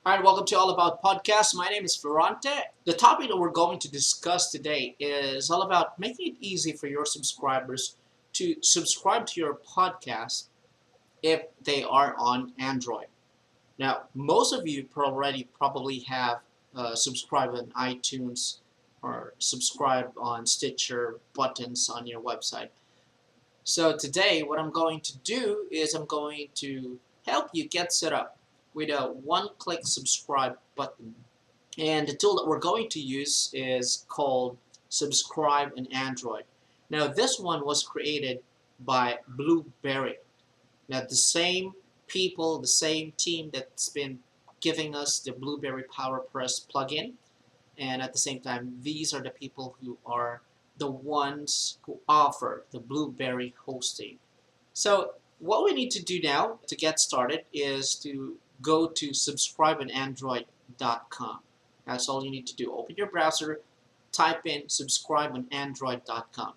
All right, welcome to All About Podcast. My name is Ferrante. The topic that we're going to discuss today is all about making it easy for your subscribers to subscribe to your podcast if they are on Android. Now, most of you already probably have subscribed on iTunes or subscribed on Stitcher buttons on your website. So today, what I'm going to do is I'm going to help you get set up with a one-click subscribe button. And the tool that we're going to use is called Subscribe in Android. Now this one was created by Blueberry. Now the same people, the same team that's been giving us the Blueberry PowerPress plugin, and at the same time these are the people who are the ones who offer the Blueberry hosting. So what we need to do now to get started is to go to subscribeonandroid.com. That's all you need to do. Open your browser, type in subscribeonandroid.com.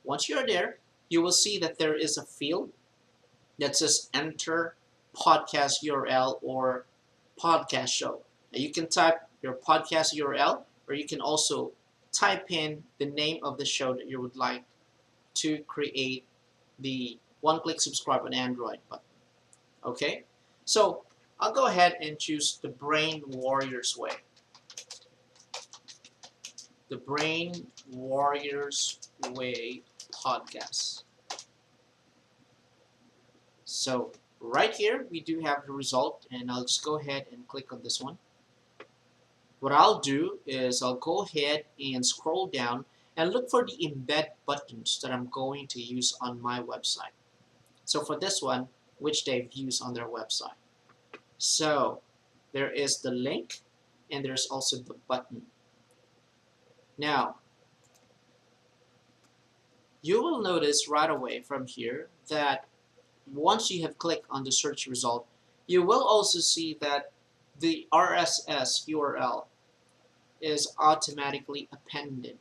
Once you're there, you will see that there is a field that says enter podcast URL or podcast show. Now you can type your podcast URL, or you can also type in the name of the show that you would like to create the one-click subscribe on Android button. Okay, so I'll go ahead and choose the Brain Warriors Way. The Brain Warriors Way podcast. So right here we do have the result, and I'll just go ahead and click on this one. What I'll do is I'll go ahead and scroll down and look for the embed buttons that I'm going to use on my website. So for this one, which they've used on their website. So there is the link and there's also the button. Now, you will notice right away from here that once you have clicked on the search result, you will also see that the RSS URL is automatically appended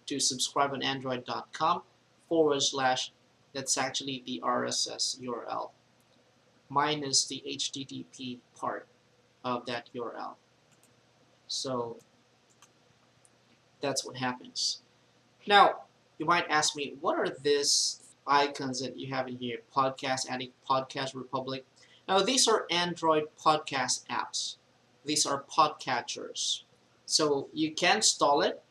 to subscribeonandroid.com / that's actually the RSS URL minus the HTTP part of that URL. So that's what happens. Now, you might ask me, what are these icons that you have in here? Podcast Addict, Podcast Republic. Now, these are Android podcast apps. These are podcatchers. So you can install it.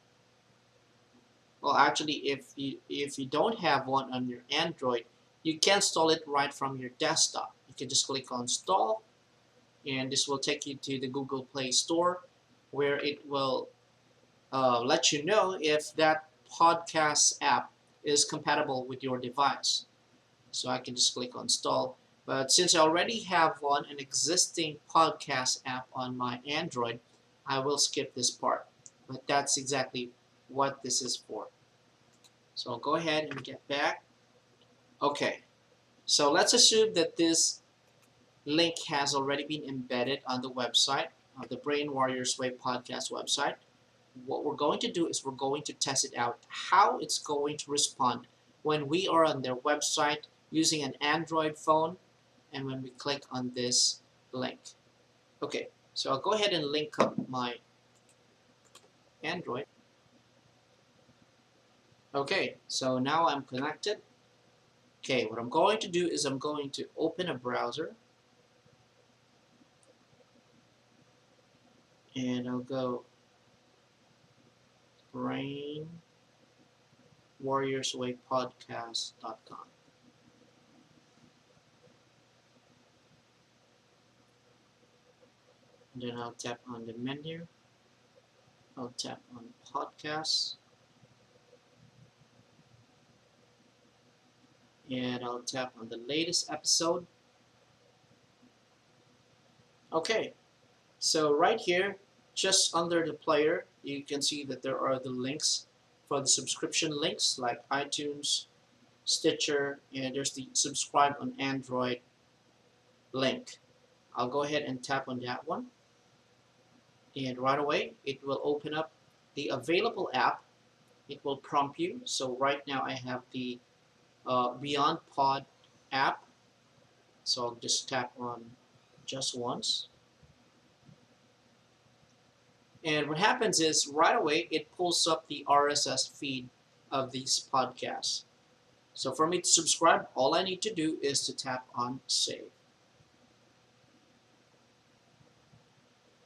Well, actually, if you don't have one on your Android, you can install it right from your desktop. You can just click on install, and this will take you to the Google Play Store, where it will let you know if that podcast app is compatible with your device. So I can just click on install. But since I already have an existing podcast app on my Android, I will skip this part. But that's exactly what this is for. So I'll go ahead and get back. Okay, so let's assume that this link has already been embedded on the website, the Brain Warriors Way podcast website. What we're going to do is we're going to test it out, how it's going to respond when we are on their website using an Android phone and when we click on this link. Okay, so I'll go ahead and link up my Android. Okay, so now I'm connected. Okay, what I'm going to do is I'm going to open a browser and I'll go brainwarriorswaypodcast.com. And then I'll tap on the menu. I'll tap on podcasts. And I'll tap on the latest episode. Okay, so right here, just under the player, you can see that there are the links for the subscription links like iTunes, Stitcher, and there's the subscribe on Android link. I'll go ahead and tap on that one. And right away, it will open up the available app. It will prompt you. So right now I have the Beyond Pod app. So I'll just tap on just once. And what happens is right away it pulls up the RSS feed of these podcasts. So for me to subscribe, all I need to do is to tap on save.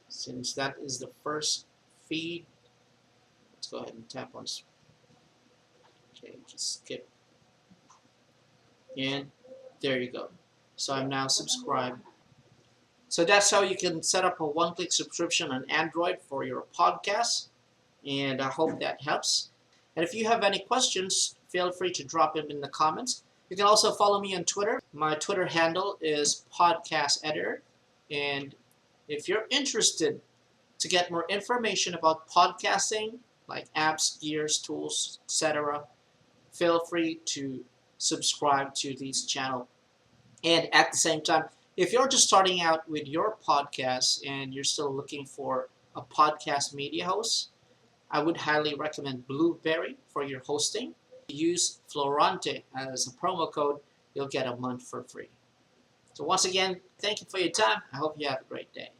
Since that is the first feed, let's go ahead and tap on. Okay, just skip. And there you go. So I'm now subscribed. So that's how you can set up a one-click subscription on Android for your podcast. And I hope that helps. And if you have any questions, feel free to drop them in the comments. You can also follow me on Twitter. My Twitter handle is Podcast Editor. And if you're interested to get more information about podcasting, like apps, gears, tools, etc., feel free to subscribe to this channel. And at the same time, if you're just starting out with your podcast and you're still looking for a podcast media host, I would highly recommend Blueberry for your hosting. Use Florante as a promo code, you'll get a month for free. So once again, thank you for your time. I hope you have a great day.